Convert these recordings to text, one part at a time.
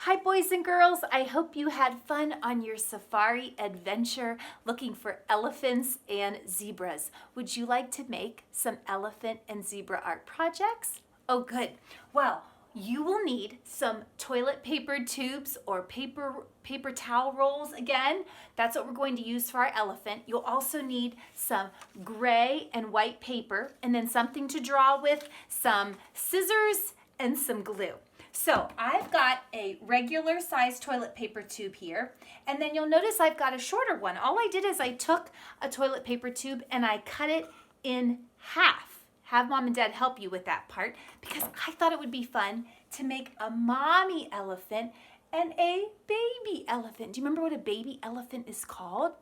Hi boys and girls, I hope you had fun on your safari adventure looking for elephants and zebras. Would you like to make some elephant and zebra art projects? Oh good. Well, you will need some toilet paper tubes or paper towel rolls again. That's what we're going to use for our elephant. You'll also need some gray and white paper and then something to draw with, some scissors, and some glue. So I've got a regular size toilet paper tube here, and then you'll notice I've got a shorter one. All I did is I took a toilet paper tube and I cut it in half. Have mom and dad help you with that part because I thought it would be fun to make a mommy elephant and a baby elephant. Do you remember what a baby elephant is called?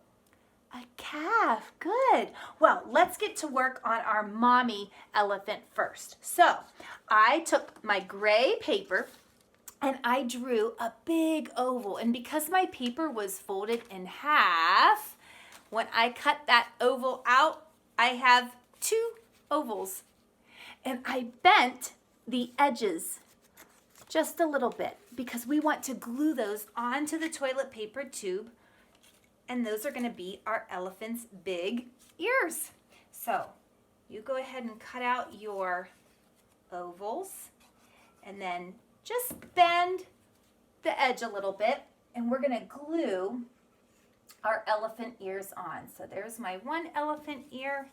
A calf. Good. Well, let's get to work on our mommy elephant first. So I took my gray paper and I drew a big oval. And because my paper was folded in half, when I cut that oval out, I have two ovals. And I bent the edges just a little bit because we want to glue those onto the toilet paper tube. And those are going to be our elephant's big ears. So you go ahead and cut out your ovals and then just bend the edge a little bit and we're going to glue our elephant ears on. So there's my one elephant ear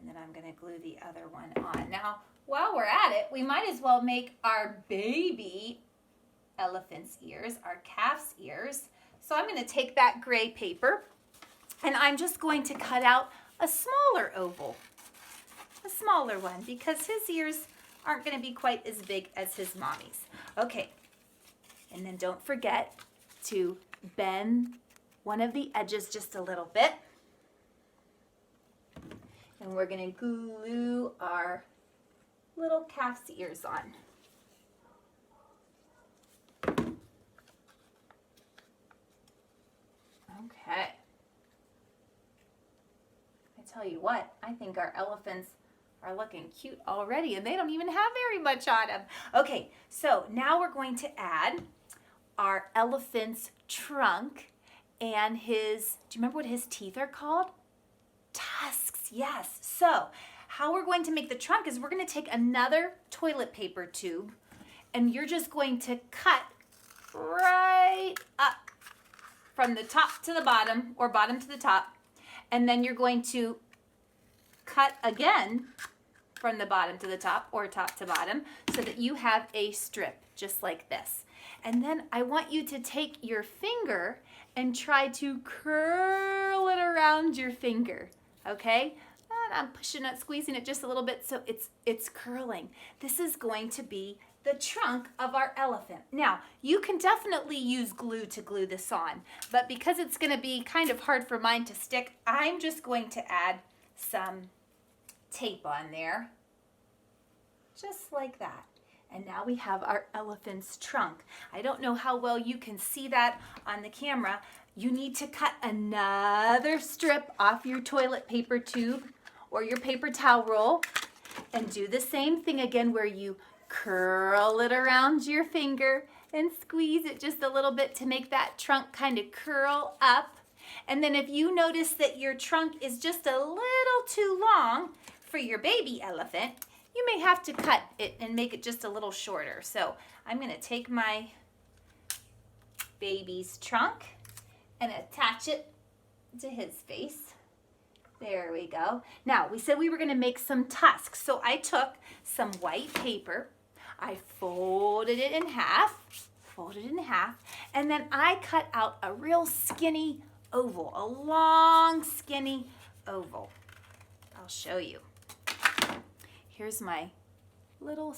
and then I'm going to glue the other one on. Now while we're at it, we might as well make our baby elephant's ears, our calf's ears. So I'm going to take that gray paper and I'm just going to cut out a smaller oval, a smaller one, because his ears aren't going to be quite as big as his mommy's. Okay, and then don't forget to bend one of the edges just a little bit. And we're going to glue our little calf's ears on. Okay. I tell you what, I think our elephants are looking cute already and they don't even have very much on them. Okay, so now we're going to add our elephant's trunk and his, do you remember what his teeth are called? Tusks, yes. So how we're going to make the trunk is we're going to take another toilet paper tube and you're just going to cut right up from the top to the bottom or bottom to the top, and then you're going to cut again from the bottom to the top or top to bottom so that you have a strip just like this. And then I want you to take your finger and try to curl it around your finger, okay? And I'm pushing it, squeezing it just a little bit so it's curling. This is going to be the trunk of our elephant. Now, you can definitely use glue to glue this on, but because it's going to be kind of hard for mine to stick, I'm just going to add some tape on there, just like that. And now we have our elephant's trunk. I don't know how well you can see that on the camera. You need to cut another strip off your toilet paper tube or your paper towel roll and do the same thing again where you curl it around your finger and squeeze it just a little bit to make that trunk kind of curl up. And then if you notice that your trunk is just a little too long for your baby elephant, you may have to cut it and make it just a little shorter. So I'm going to take my baby's trunk and attach it to his face. There we go. Now, we said we were going to make some tusks. So I took some white paper, I folded it in half, and then I cut out a real skinny oval, a long skinny oval. I'll show you. Here's my little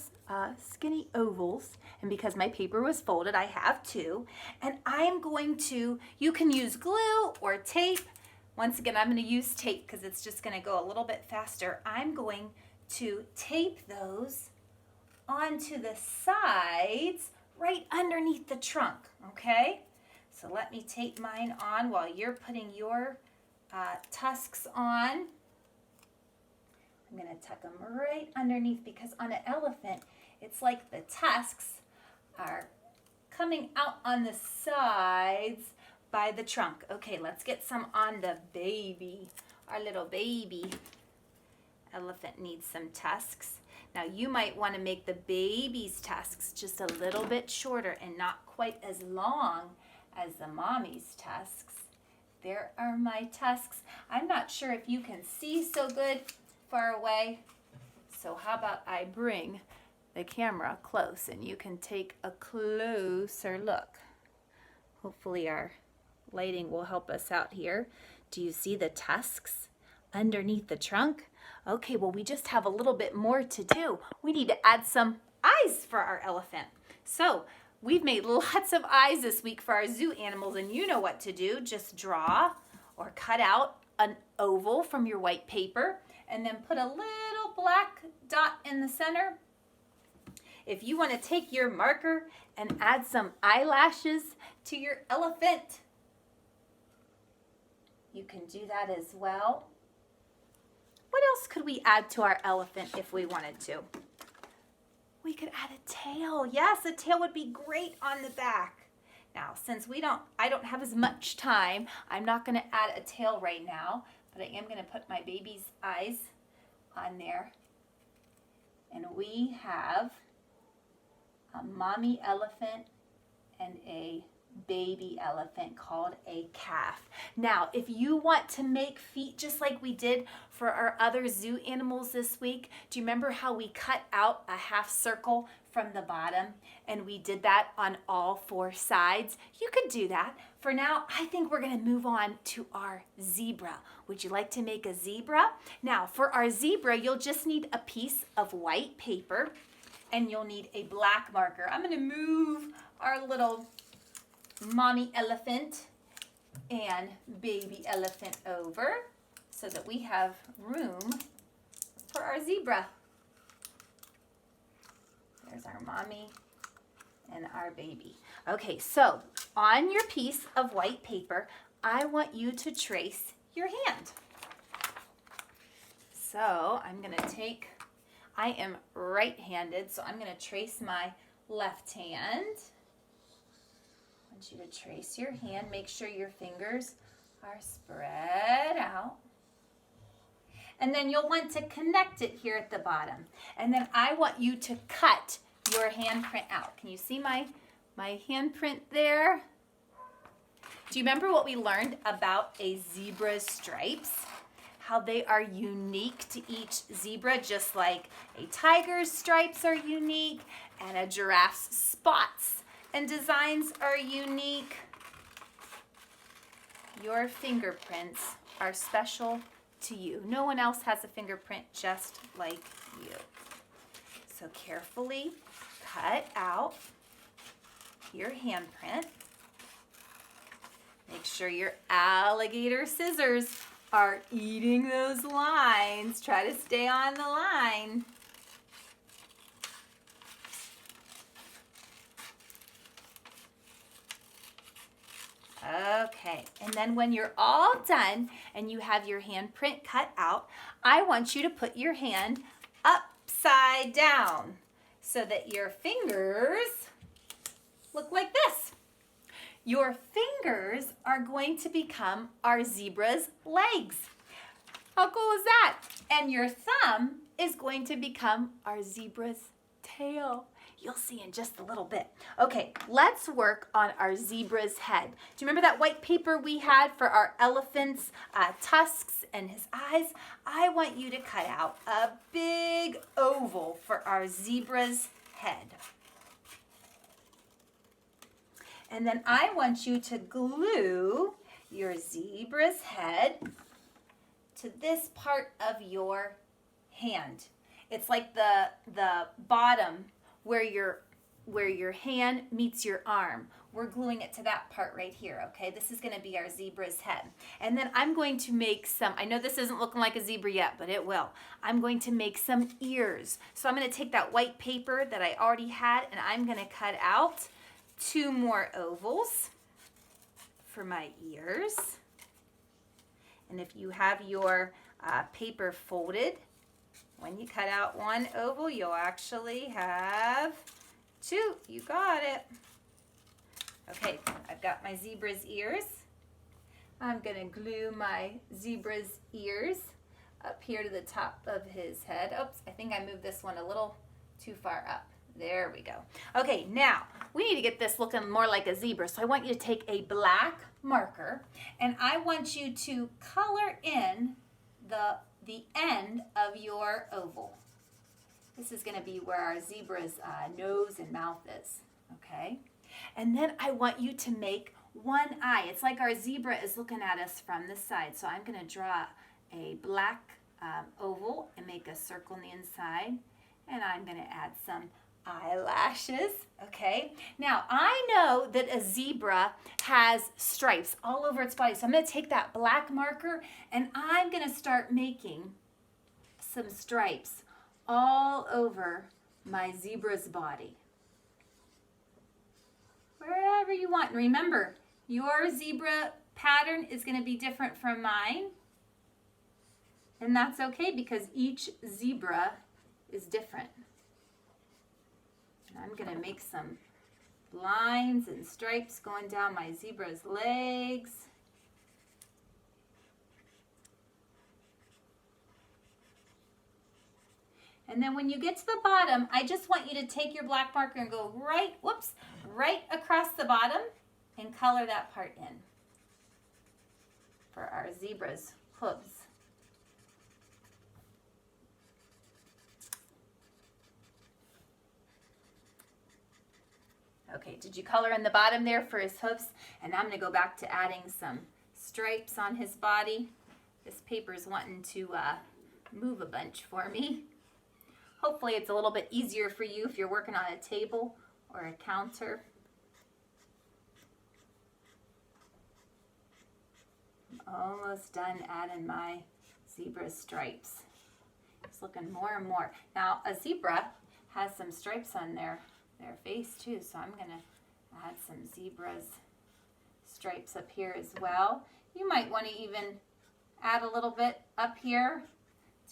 skinny ovals, and because my paper was folded, I have two, and I'm going to, you can use glue or tape. Once again, I'm going to use tape because it's just going to go a little bit faster. I'm going to tape those onto the sides right underneath the trunk, okay? So let me tape mine on while you're putting your tusks on. I'm going to tuck them right underneath because on an elephant, it's like the tusks are coming out on the sides by the trunk. Okay, let's get some on the baby. Our little baby elephant needs some tusks. Now you might want to make the baby's tusks just a little bit shorter and not quite as long as the mommy's tusks. There are my tusks. I'm not sure if you can see so good far away. So how about I bring the camera close and you can take a closer look. Hopefully our lighting will help us out here. Do you see the tusks underneath the trunk? Okay, well we just have a little bit more to do. We need to add some eyes for our elephant. So we've made lots of eyes this week for our zoo animals, and you know what to do. Just draw or cut out an oval from your white paper and then put a little black dot in the center. If you want to take your marker and add some eyelashes to your elephant, you can do that as well. What else could we add to our elephant if we wanted to? We could add a tail. Yes, a tail would be great on the back. Now, since I don't have as much time, I'm not going to add a tail right now, but I am going to put my baby's eyes on there. And we have a mommy elephant and a baby elephant called a calf. Now, if you want to make feet just like we did for our other zoo animals this week, do you remember how we cut out a half circle from the bottom and we did that on all four sides? You could do that. For now, I think we're going to move on to our zebra. Would you like to make a zebra? Now, for our zebra, you'll just need a piece of white paper and you'll need a black marker. I'm going to move our little mommy elephant and baby elephant over so that we have room for our zebra. There's our mommy and our baby. Okay, so on your piece of white paper, I want you to trace your hand. So I'm going to I am right-handed, so I'm going to trace my left hand. I want you to trace your hand. Make sure your fingers are spread out. And then you'll want to connect it here at the bottom. And then I want you to cut your handprint out. Can you see my handprint there? Do you remember what we learned about a zebra's stripes? How they are unique to each zebra, just like a tiger's stripes are unique and a giraffe's spots and designs are unique. Your fingerprints are special to you. No one else has a fingerprint just like you. So carefully cut out your handprint. Make sure your alligator scissors are eating those lines. Try to stay on the line. Okay, and then when you're all done and you have your handprint cut out, I want you to put your hand upside down so that your fingers look like this. Your fingers are going to become our zebra's legs. How cool is that? And your thumb is going to become our zebra's tail. You'll see in just a little bit. Okay, let's work on our zebra's head. Do you remember that white paper we had for our elephant's tusks and his eyes? I want you to cut out a big oval for our zebra's head. And then I want you to glue your zebra's head to this part of your hand. It's like the bottom where your hand meets your arm. We're gluing it to that part right here, okay? This is gonna be our zebra's head. And then I'm going to make I know this isn't looking like a zebra yet, but it will. I'm going to make some ears. So I'm gonna take that white paper that I already had and I'm gonna cut out 2 more ovals for my ears. And if you have your paper folded, when you cut out 1 oval, you'll actually have 2. You got it. my zebra's ears. I'm gonna glue my zebra's ears up here to the top of his head. Oops, I think I moved this one a little too far up. There we go. Okay, now we need to get this looking more like a zebra. So I want you to take a black marker and I want you to color in the end of your oval. This is gonna be where our zebra's nose and mouth is, okay? And then I want you to make one eye. It's like our zebra is looking at us from this side. So I'm gonna draw a black oval and make a circle on the inside. And I'm gonna add some eyelashes, okay? Now, I know that a zebra has stripes all over its body. So I'm gonna take that black marker and I'm gonna start making some stripes all over my zebra's body. Wherever you want. And remember, your zebra pattern is gonna be different from mine. And that's okay because each zebra is different. I'm gonna make some lines and stripes going down my zebra's legs. And then when you get to the bottom, I just want you to take your black marker and go right across the bottom and color that part in for our zebra's hooves. Okay, did you color in the bottom there for his hoofs? And now I'm gonna go back to adding some stripes on his body. This paper's wanting to move a bunch for me. Hopefully it's a little bit easier for you if you're working on a table or a counter. I'm almost done adding my zebra stripes. It's looking more and more. Now a zebra has some stripes on their face too, so I'm gonna add some zebra's stripes up here as well. You might want to even add a little bit up here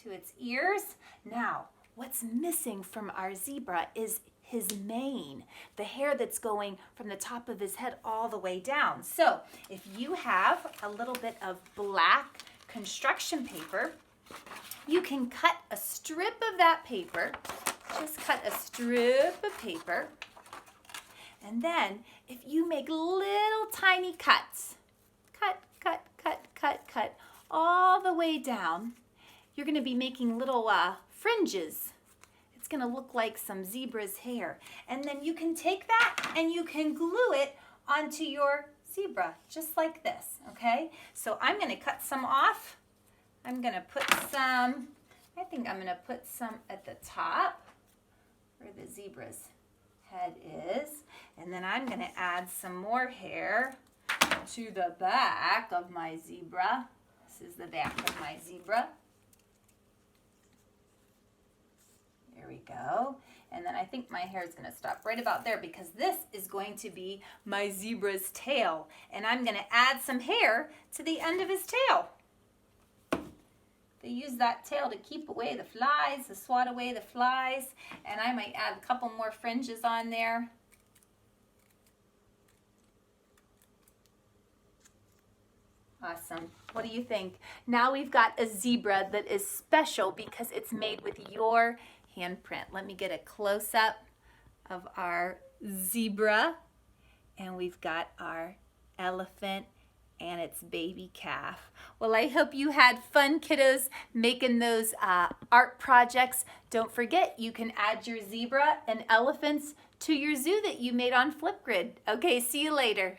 to its ears. Now, what's missing from our zebra is his mane, the hair that's going from the top of his head all the way down. So if you have a little bit of black construction paper, you can cut a strip of that paper. Just cut a strip of paper. And then if you make little tiny cuts, cut, all the way down, you're gonna be making little fringes. It's gonna look like some zebra's hair. And then you can take that and you can glue it onto your zebra, just like this, okay? So I'm gonna cut some off. I'm gonna put some, I think I'm gonna put some at the top where the zebra's head is. And then I'm gonna add some more hair to the back of my zebra. This is the back of my zebra. There we go. And then I think my hair is gonna stop right about there because this is going to be my zebra's tail. And I'm gonna add some hair to the end of his tail. They use that tail to keep away the flies, to swat away the flies. And I might add a couple more fringes on there. Awesome. What do you think? Now we've got a zebra that is special because it's made with your handprint. Let me get a close-up of our zebra. And we've got our elephant and its baby calf. Well, I hope you had fun, kiddos, making those art projects. Don't forget, you can add your zebra and elephants to your zoo that you made on Flipgrid. Okay, see you later.